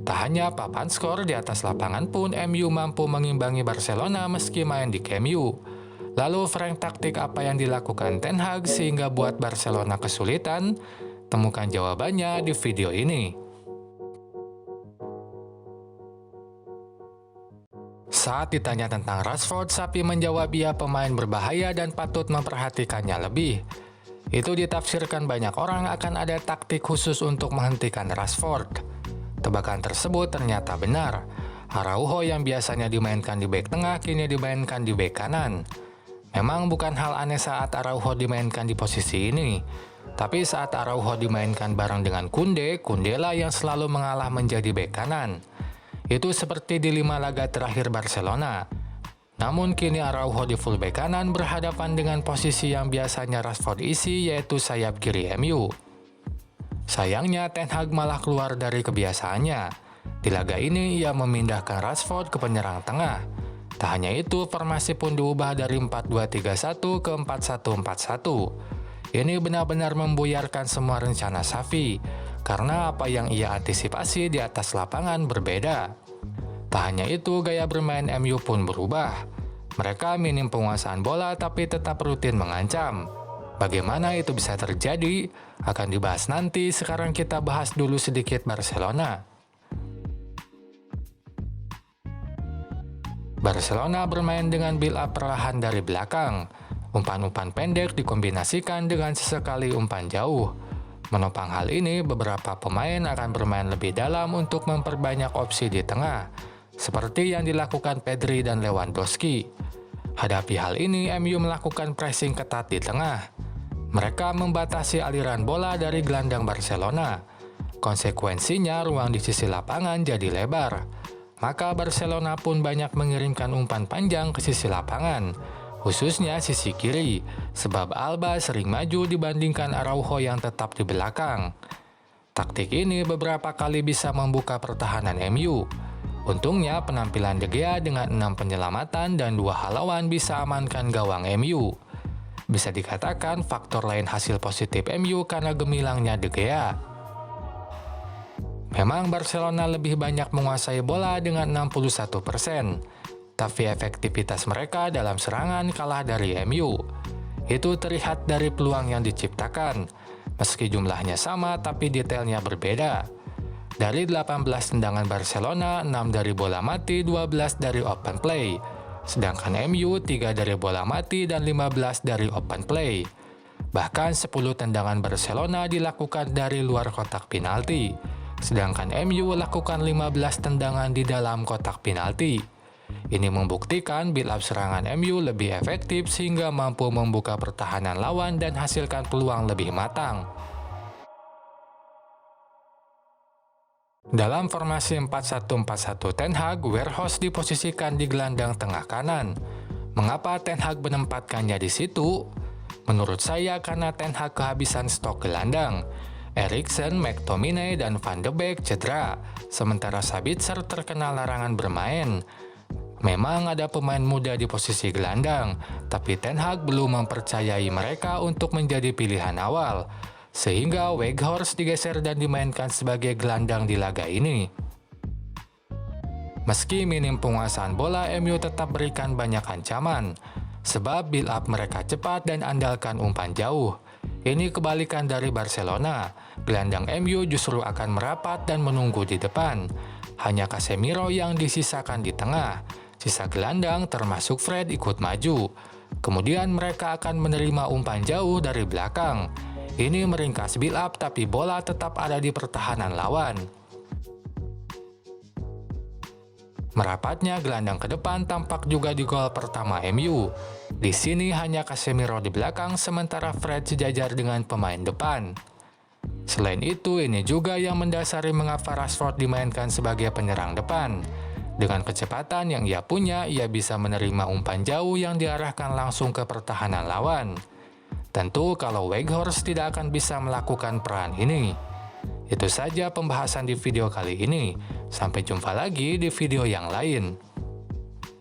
Tak hanya papan skor, di atas lapangan pun MU mampu mengimbangi Barcelona meski main di Camp Nou. Lalu Frank, taktik apa yang dilakukan Ten Hag sehingga buat Barcelona kesulitan? Temukan jawabannya di video ini. Saat ditanya tentang Rashford, Sapi menjawab ia pemain berbahaya dan patut memperhatikannya lebih. Itu ditafsirkan banyak orang akan ada taktik khusus untuk menghentikan Rashford. Tebakan tersebut ternyata benar. Araujo yang biasanya dimainkan di bek tengah kini dimainkan di bek kanan. Memang bukan hal aneh saat Araujo dimainkan di posisi ini. Tapi saat Araujo dimainkan bareng dengan Kunde, Kundela yang selalu mengalah menjadi bek kanan. Itu seperti di 5 laga terakhir Barcelona. Namun kini Araujo di fullback kanan berhadapan dengan posisi yang biasanya Rashford isi, yaitu sayap kiri MU. Sayangnya Ten Hag malah keluar dari kebiasaannya. Di laga ini ia memindahkan Rashford ke penyerang tengah. Tak hanya itu, formasi pun diubah dari 4-2-3-1 ke 4-1-4-1. Ini benar-benar membuyarkan semua rencana Xavi, karena apa yang ia antisipasi di atas lapangan berbeda. Tak hanya itu, gaya bermain MU pun berubah. Mereka minim penguasaan bola tapi tetap rutin mengancam. Bagaimana itu bisa terjadi? Akan dibahas nanti, sekarang kita bahas dulu sedikit Barcelona. Barcelona bermain dengan build-up perlahan dari belakang. Umpan-umpan pendek dikombinasikan dengan sesekali umpan jauh. Menopang hal ini, beberapa pemain akan bermain lebih dalam untuk memperbanyak opsi di tengah, seperti yang dilakukan Pedri dan Lewandowski. Hadapi hal ini, MU melakukan pressing ketat di tengah. Mereka membatasi aliran bola dari gelandang Barcelona. Konsekuensinya, ruang di sisi lapangan jadi lebar. Maka Barcelona pun banyak mengirimkan umpan panjang ke sisi lapangan, khususnya sisi kiri, sebab Alba sering maju dibandingkan Araujo yang tetap di belakang. Taktik ini beberapa kali bisa membuka pertahanan MU. Untungnya penampilan De Gea dengan 6 penyelamatan dan 2 halauan bisa amankan gawang MU. Bisa dikatakan faktor lain hasil positif MU karena gemilangnya De Gea. Memang Barcelona lebih banyak menguasai bola dengan 61%, tapi efektivitas mereka dalam serangan kalah dari MU. Itu terlihat dari peluang yang diciptakan. Meski jumlahnya sama, tapi detailnya berbeda. Dari 18 tendangan Barcelona, 6 dari bola mati, 12 dari open play. Sedangkan MU 3 dari bola mati dan 15 dari open play. Bahkan 10 tendangan Barcelona dilakukan dari luar kotak penalti, sedangkan MU lakukan 15 tendangan di dalam kotak penalti. Ini membuktikan build-up serangan MU lebih efektif sehingga mampu membuka pertahanan lawan dan hasilkan peluang lebih matang. Dalam formasi 4-1-4-1 Ten Hag, Weghorst diposisikan di gelandang tengah kanan. Mengapa Ten Hag menempatkannya di situ? Menurut saya karena Ten Hag kehabisan stok gelandang. Eriksen, McTominay, dan Van de Beek cedera, sementara Sabitzer terkena larangan bermain. Memang ada pemain muda di posisi gelandang, tapi Ten Hag belum mempercayai mereka untuk menjadi pilihan awal. Sehingga Weghorst digeser dan dimainkan sebagai gelandang di laga ini. Meski minim penguasaan bola, MU tetap berikan banyak ancaman, sebab build up mereka cepat dan andalkan umpan jauh. Ini kebalikan dari Barcelona, gelandang MU justru akan merapat dan menunggu di depan. Hanya Casemiro yang disisakan di tengah, sisa gelandang termasuk Fred ikut maju. Kemudian mereka akan menerima umpan jauh dari belakang. Ini meringkas build up tapi bola tetap ada di pertahanan lawan. Merapatnya gelandang ke depan tampak juga di gol pertama MU. Di sini hanya Casemiro di belakang sementara Fred sejajar dengan pemain depan. Selain itu, ini juga yang mendasari mengapa Rashford dimainkan sebagai penyerang depan. Dengan kecepatan yang ia punya, ia bisa menerima umpan jauh yang diarahkan langsung ke pertahanan lawan. Tentu kalau Weghorst tidak akan bisa melakukan peran ini. Itu saja pembahasan di video kali ini. Sampai jumpa lagi di video yang lain.